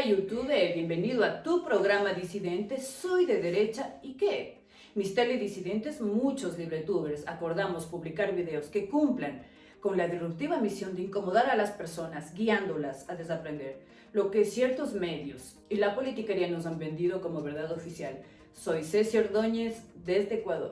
Hola YouTube, bienvenido a tu programa Disidente. Soy de derecha y ¿qué? Mis teledisidentes, muchos libretubers, acordamos publicar videos que cumplan con la disruptiva misión de incomodar a las personas, guiándolas a desaprender lo que ciertos medios y la politiquería nos han vendido como verdad oficial. Soy Ceci Ordóñez desde Ecuador.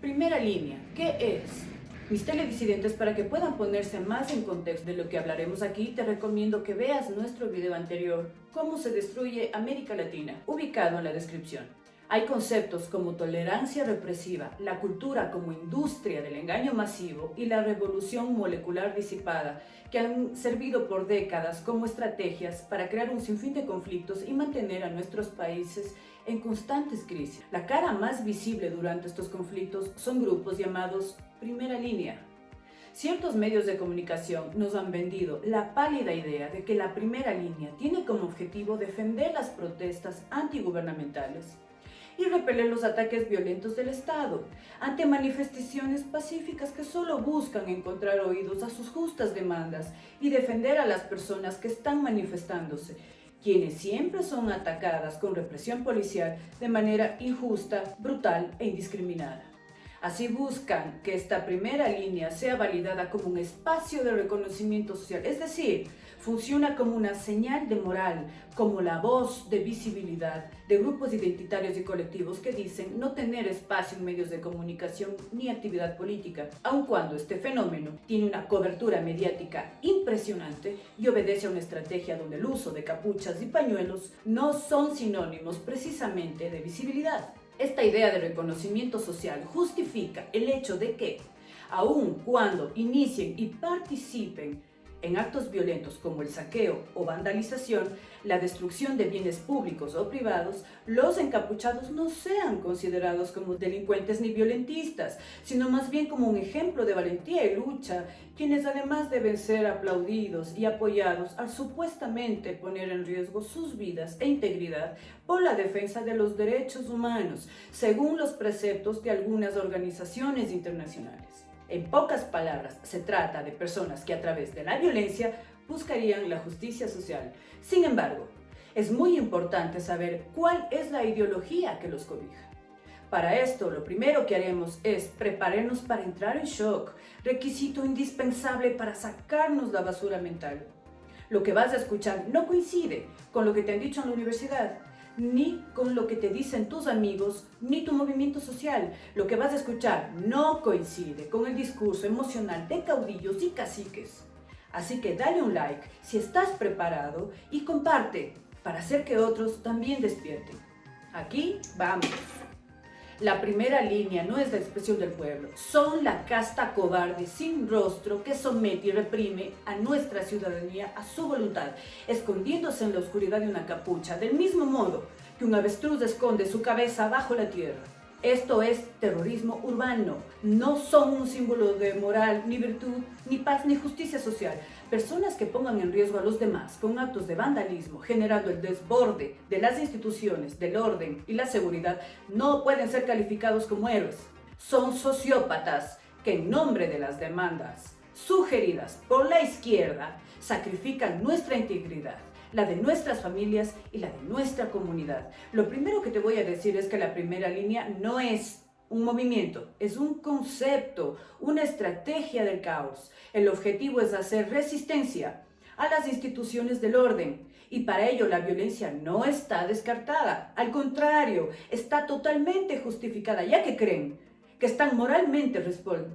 Primera línea, ¿qué es? Mis teledisidentes, para que puedan ponerse más en contexto de lo que hablaremos aquí, te recomiendo que veas nuestro video anterior, Cómo se destruye América Latina, ubicado en la descripción. Hay conceptos como tolerancia represiva, la cultura como industria del engaño masivo y la revolución molecular disipada, que han servido por décadas como estrategias para crear un sinfín de conflictos y mantener a nuestros países en constantes crisis. La cara más visible durante estos conflictos son grupos llamados primera línea. Ciertos medios de comunicación nos han vendido la pálida idea de que la primera línea tiene como objetivo defender las protestas antigubernamentales y repeler los ataques violentos del Estado ante manifestaciones pacíficas que solo buscan encontrar oídos a sus justas demandas y defender a las personas que están manifestándose, quienes siempre son atacadas con represión policial de manera injusta, brutal e indiscriminada. Así buscan que esta primera línea sea validada como un espacio de reconocimiento social, es decir, funciona como una señal de moral, como la voz de visibilidad de grupos identitarios y colectivos que dicen no tener espacio en medios de comunicación ni actividad política, aun cuando este fenómeno tiene una cobertura mediática impresionante y obedece a una estrategia donde el uso de capuchas y pañuelos no son sinónimos precisamente de visibilidad. Esta idea de reconocimiento social justifica el hecho de que, aun cuando inicien y participen en actos violentos como el saqueo o vandalización, la destrucción de bienes públicos o privados, los encapuchados no sean considerados como delincuentes ni violentistas, sino más bien como un ejemplo de valentía y lucha, quienes además deben ser aplaudidos y apoyados al supuestamente poner en riesgo sus vidas e integridad por la defensa de los derechos humanos, según los preceptos de algunas organizaciones internacionales. En pocas palabras, se trata de personas que a través de la violencia buscarían la justicia social. Sin embargo, es muy importante saber cuál es la ideología que los cobija. Para esto, lo primero que haremos es prepararnos para entrar en shock, requisito indispensable para sacarnos la basura mental. Lo que vas a escuchar no coincide con lo que te han dicho en la universidad, ni con lo que te dicen tus amigos, ni tu movimiento social. Lo que vas a escuchar no coincide con el discurso emocional de caudillos y caciques. Así que dale un like si estás preparado y comparte para hacer que otros también despierten. Aquí vamos. La primera línea no es la expresión del pueblo, son la casta cobarde sin rostro que somete y reprime a nuestra ciudadanía a su voluntad, escondiéndose en la oscuridad de una capucha, del mismo modo que un avestruz esconde su cabeza bajo la tierra. Esto es terrorismo urbano, no son un símbolo de moral, ni virtud, ni paz, ni justicia social. Personas que pongan en riesgo a los demás con actos de vandalismo, generando el desborde de las instituciones, del orden y la seguridad, no pueden ser calificados como héroes. Son sociópatas que en nombre de las demandas sugeridas por la izquierda sacrifican nuestra integridad, la de nuestras familias y la de nuestra comunidad. Lo primero que te voy a decir es que la primera línea no es un movimiento, es un concepto, una estrategia del caos. El objetivo es hacer resistencia a las instituciones del orden y para ello la violencia no está descartada. Al contrario, está totalmente justificada, ya que creen que están moralmente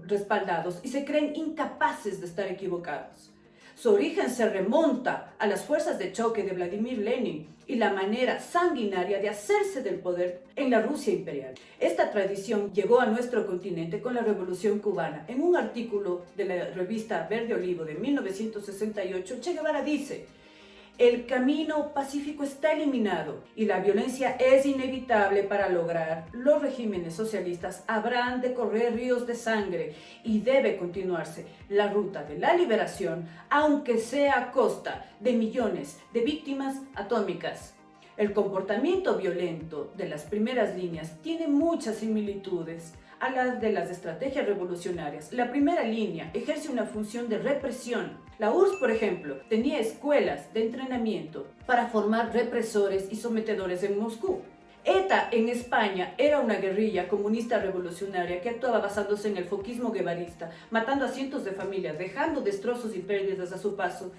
respaldados y se creen incapaces de estar equivocados. Su origen se remonta a las fuerzas de choque de Vladimir Lenin y la manera sanguinaria de hacerse del poder en la Rusia imperial. Esta tradición llegó a nuestro continente con la Revolución Cubana. En un artículo de la revista Verde Olivo de 1968, Che Guevara dice: el camino pacífico está eliminado y la violencia es inevitable. Para lograr los regímenes socialistas habrán de correr ríos de sangre y debe continuarse la ruta de la liberación, aunque sea a costa de millones de víctimas atómicas. El comportamiento violento de las primeras líneas tiene muchas similitudes a la de las estrategias revolucionarias. La primera línea ejerce una función de represión. La URSS, por ejemplo, tenía escuelas de entrenamiento para formar represores y sometedores en Moscú. ETA en España era una guerrilla comunista revolucionaria que actuaba basándose en el foquismo guevarista, matando a cientos de familias, dejando destrozos y pérdidas a su paso,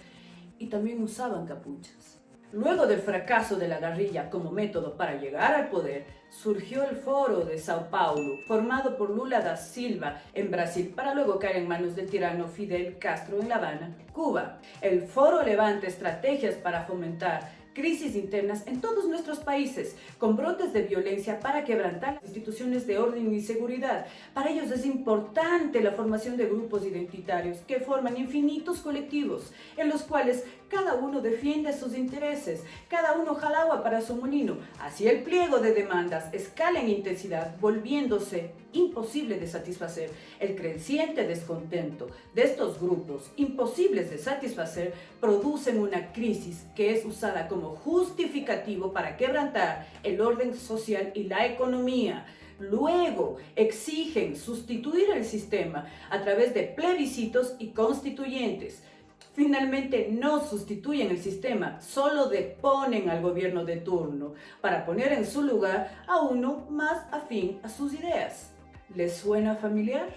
y también usaban capuchas. Luego del fracaso de la guerrilla como método para llegar al poder, surgió el Foro de Sao Paulo, formado por Lula da Silva en Brasil, para luego caer en manos del tirano Fidel Castro en La Habana, Cuba. El foro levanta estrategias para fomentar crisis internas en todos nuestros países, con brotes de violencia para quebrantar las instituciones de orden y seguridad. Para ellos es importante la formación de grupos identitarios que forman infinitos colectivos, en los cuales cada uno defiende sus intereses, cada uno jala agua para su molino. Así el pliego de demandas escala en intensidad, volviéndose imposible de satisfacer. El creciente descontento de estos grupos, imposibles de satisfacer, producen una crisis que es usada como justificativo para quebrantar el orden social y la economía. Luego exigen sustituir el sistema a través de plebiscitos y constituyentes. Finalmente no sustituyen el sistema, solo deponen al gobierno de turno para poner en su lugar a uno más afín a sus ideas. ¿Les suena familiar?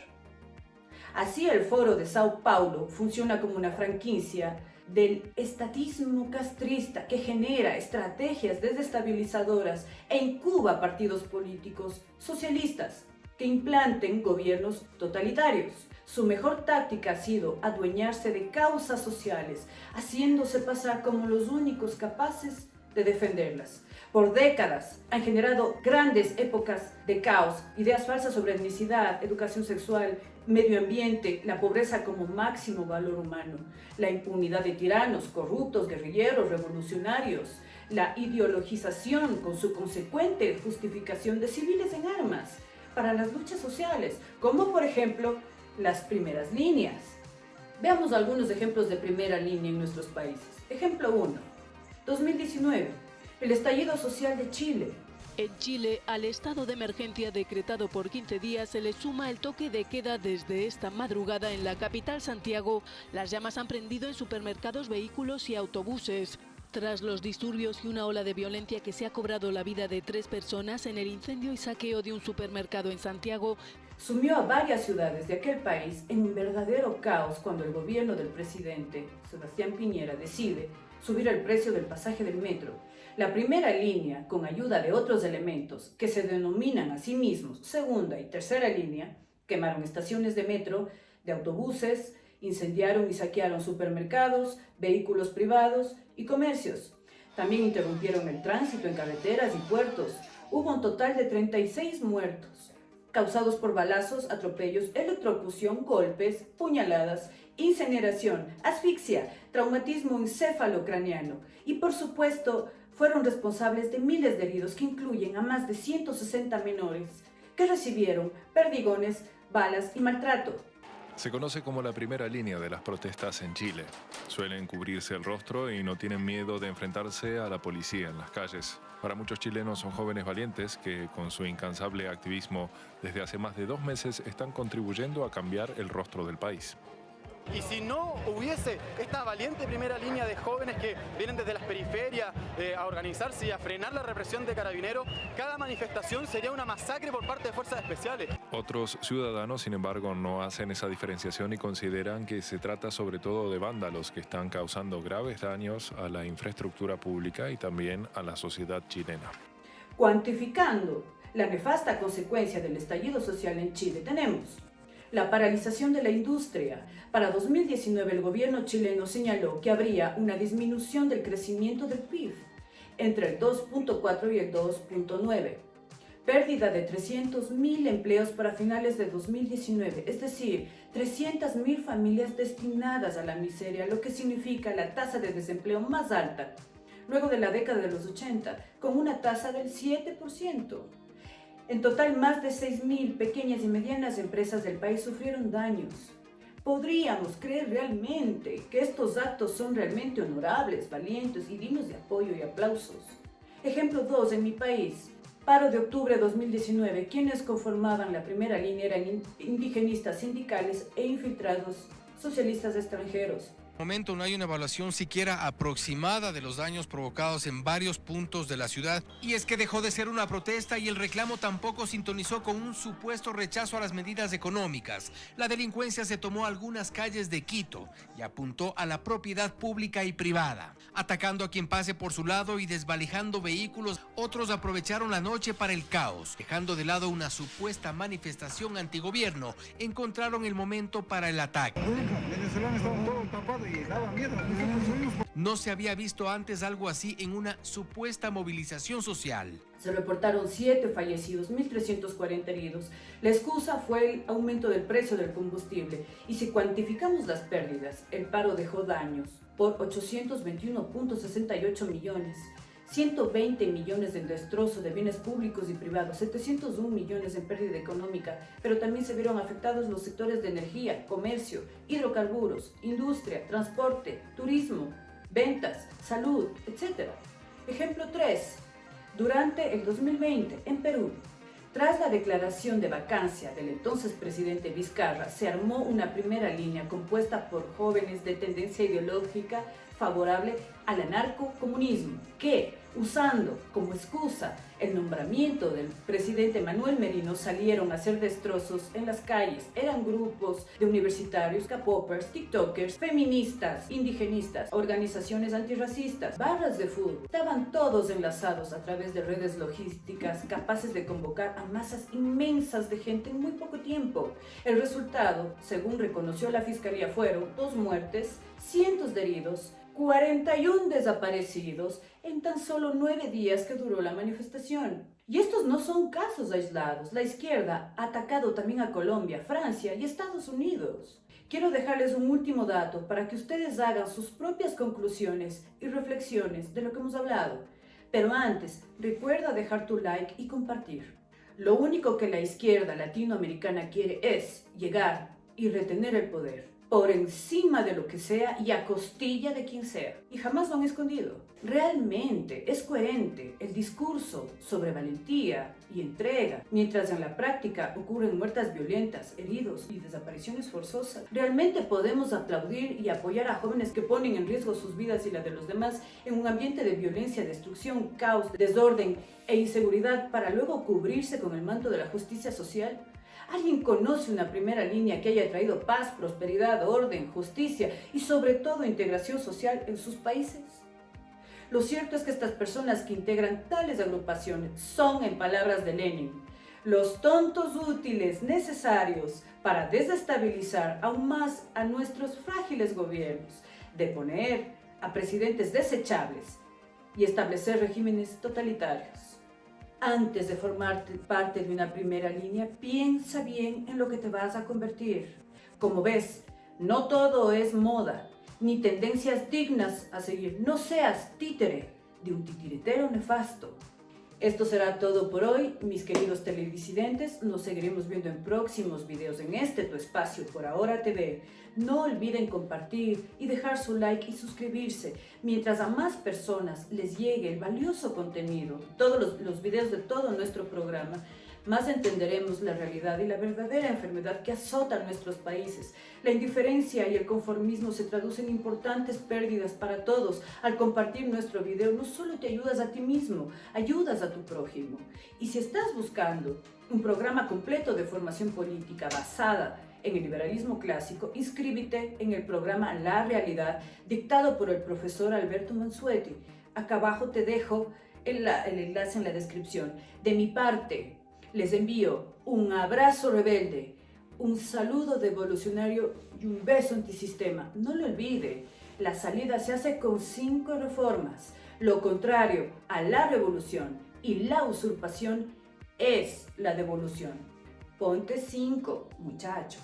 Así el Foro de Sao Paulo funciona como una franquicia del estatismo castrista que genera estrategias desestabilizadoras e incuba partidos políticos socialistas que implanten gobiernos totalitarios. Su mejor táctica ha sido adueñarse de causas sociales, haciéndose pasar como los únicos capaces de defenderlas. Por décadas han generado grandes épocas de caos, ideas falsas sobre etnicidad, educación sexual, medio ambiente, la pobreza como máximo valor humano, la impunidad de tiranos, corruptos, guerrilleros, revolucionarios, la ideologización con su consecuente justificación de civiles en armas para las luchas sociales, como por ejemplo las primeras líneas. Veamos algunos ejemplos de primera línea en nuestros países. Ejemplo 1. 2019. El estallido social de Chile. En Chile, al estado de emergencia decretado por 15 días se le suma el toque de queda desde esta madrugada en la capital Santiago. Las llamas han prendido en supermercados, vehículos y autobuses. Tras los disturbios y una ola de violencia que se ha cobrado la vida de 3 personas en el incendio y saqueo de un supermercado en Santiago, sumió a varias ciudades de aquel país en un verdadero caos cuando el gobierno del presidente Sebastián Piñera decide subir el precio del pasaje del metro. La primera línea, con ayuda de otros elementos que se denominan a sí mismos segunda y tercera línea, quemaron estaciones de metro, de autobuses, incendiaron y saquearon supermercados, vehículos privados y comercios. También interrumpieron el tránsito en carreteras y puertos. Hubo un total de 36 muertos, causados por balazos, atropellos, electrocución, golpes, puñaladas, incineración, asfixia, traumatismo encéfalo-craneano y, por supuesto, fueron responsables de miles de heridos que incluyen a más de 160 menores que recibieron perdigones, balas y maltrato. Se conoce como la primera línea de las protestas en Chile. Suelen cubrirse el rostro y no tienen miedo de enfrentarse a la policía en las calles. Para muchos chilenos son jóvenes valientes que, con su incansable activismo, desde hace más de 2 meses están contribuyendo a cambiar el rostro del país. Y si no hubiese esta valiente primera línea de jóvenes que vienen desde las periferias a organizarse y a frenar la represión de Carabineros, cada manifestación sería una masacre por parte de fuerzas especiales. Otros ciudadanos, sin embargo, no hacen esa diferenciación y consideran que se trata sobre todo de vándalos que están causando graves daños a la infraestructura pública y también a la sociedad chilena. Cuantificando la nefasta consecuencia del estallido social en Chile, tenemos la paralización de la industria. Para 2019 el gobierno chileno señaló que habría una disminución del crecimiento del PIB entre el 2.4 y el 2.9. Pérdida de 300.000 empleos para finales de 2019, es decir, 300.000 familias destinadas a la miseria, lo que significa la tasa de desempleo más alta luego de la década de los 80, con una tasa del 7%. En total, más de 6.000 pequeñas y medianas empresas del país sufrieron daños. ¿Podríamos creer realmente que estos actos son realmente honorables, valientes y dignos de apoyo y aplausos? Ejemplo 2, en mi país, Paro de octubre de 2019, quienes conformaban la primera línea eran indigenistas sindicales e infiltrados socialistas extranjeros. De momento no hay una evaluación siquiera aproximada de los daños provocados en varios puntos de la ciudad. Y es que dejó de ser una protesta y el reclamo tampoco sintonizó con un supuesto rechazo a las medidas económicas. La delincuencia se tomó algunas calles de Quito y apuntó a la propiedad pública y privada, atacando a quien pase por su lado y desvalijando vehículos. Otros aprovecharon la noche para el caos, dejando de lado una supuesta manifestación antigobierno. Encontraron el momento para el ataque. Venezolanos estaban todos tapados y daba miedo. No se había visto antes algo así en una supuesta movilización social. Se reportaron 7 fallecidos, 1.340 heridos. La excusa fue el aumento del precio del combustible. Y si cuantificamos las pérdidas, el paro dejó daños por 821.68 millones. 120 millones en destrozo de bienes públicos y privados, 701 millones en pérdida económica, pero también se vieron afectados los sectores de energía, comercio, hidrocarburos, industria, transporte, turismo, ventas, salud, etc. Ejemplo 3. Durante el 2020, en Perú, tras la declaración de vacancia del entonces presidente Vizcarra, se armó una primera línea compuesta por jóvenes de tendencia ideológica favorable al anarcocomunismo, que, usando como excusa el nombramiento del presidente Manuel Merino, salieron a hacer destrozos en las calles. Eran grupos de universitarios, K-popers, tiktokers, feministas, indigenistas, organizaciones antirracistas, barras de fútbol. Estaban todos enlazados a través de redes logísticas capaces de convocar a masas inmensas de gente en muy poco tiempo. El resultado, según reconoció la Fiscalía, fueron 2 muertes, cientos de heridos, 41 desaparecidos en tan solo 9 días que duró la manifestación. Y estos no son casos aislados. La izquierda ha atacado también a Colombia, Francia y Estados Unidos. Quiero dejarles un último dato para que ustedes hagan sus propias conclusiones y reflexiones de lo que hemos hablado. Pero antes, recuerda dejar tu like y compartir. Lo único que la izquierda latinoamericana quiere es llegar y retener el poder, por encima de lo que sea y a costilla de quien sea. Y jamás lo han escondido. Realmente es coherente el discurso sobre valentía y entrega, mientras en la práctica ocurren muertes violentas, heridos y desapariciones forzosas. Realmente podemos aplaudir y apoyar a jóvenes que ponen en riesgo sus vidas y la de los demás en un ambiente de violencia, destrucción, caos, desorden e inseguridad para luego cubrirse con el manto de la justicia social. ¿Alguien conoce una primera línea que haya traído paz, prosperidad, orden, justicia y sobre todo integración social en sus países? Lo cierto es que estas personas que integran tales agrupaciones son, en palabras de Lenin, los tontos útiles necesarios para desestabilizar aún más a nuestros frágiles gobiernos, de poner a presidentes desechables y establecer regímenes totalitarios. Antes de formar parte de una primera línea, piensa bien en lo que te vas a convertir. Como ves, no todo es moda, ni tendencias dignas a seguir. No seas títere de un titiritero nefasto. Esto será todo por hoy, mis queridos teledisidentes. Nos seguiremos viendo en próximos videos en tu espacio Por Ahora TV. No olviden compartir y dejar su like y suscribirse. Mientras a más personas les llegue el valioso contenido, todos los videos de todo nuestro programa, más entenderemos la realidad y la verdadera enfermedad que azota nuestros países. La indiferencia y el conformismo se traducen en importantes pérdidas para todos. Al compartir nuestro video, no solo te ayudas a ti mismo, ayudas a tu prójimo. Y si estás buscando un programa completo de formación política basada en el liberalismo clásico, inscríbete en el programa La Realidad, dictado por el profesor Alberto Mansuetti. Acá abajo te dejo el enlace en la descripción. De mi parte, les envío un abrazo rebelde, un saludo devolucionario y un beso antisistema. No lo olvide, la salida se hace con 5 reformas. Lo contrario a la revolución y la usurpación es la devolución. Ponte 5, muchacho.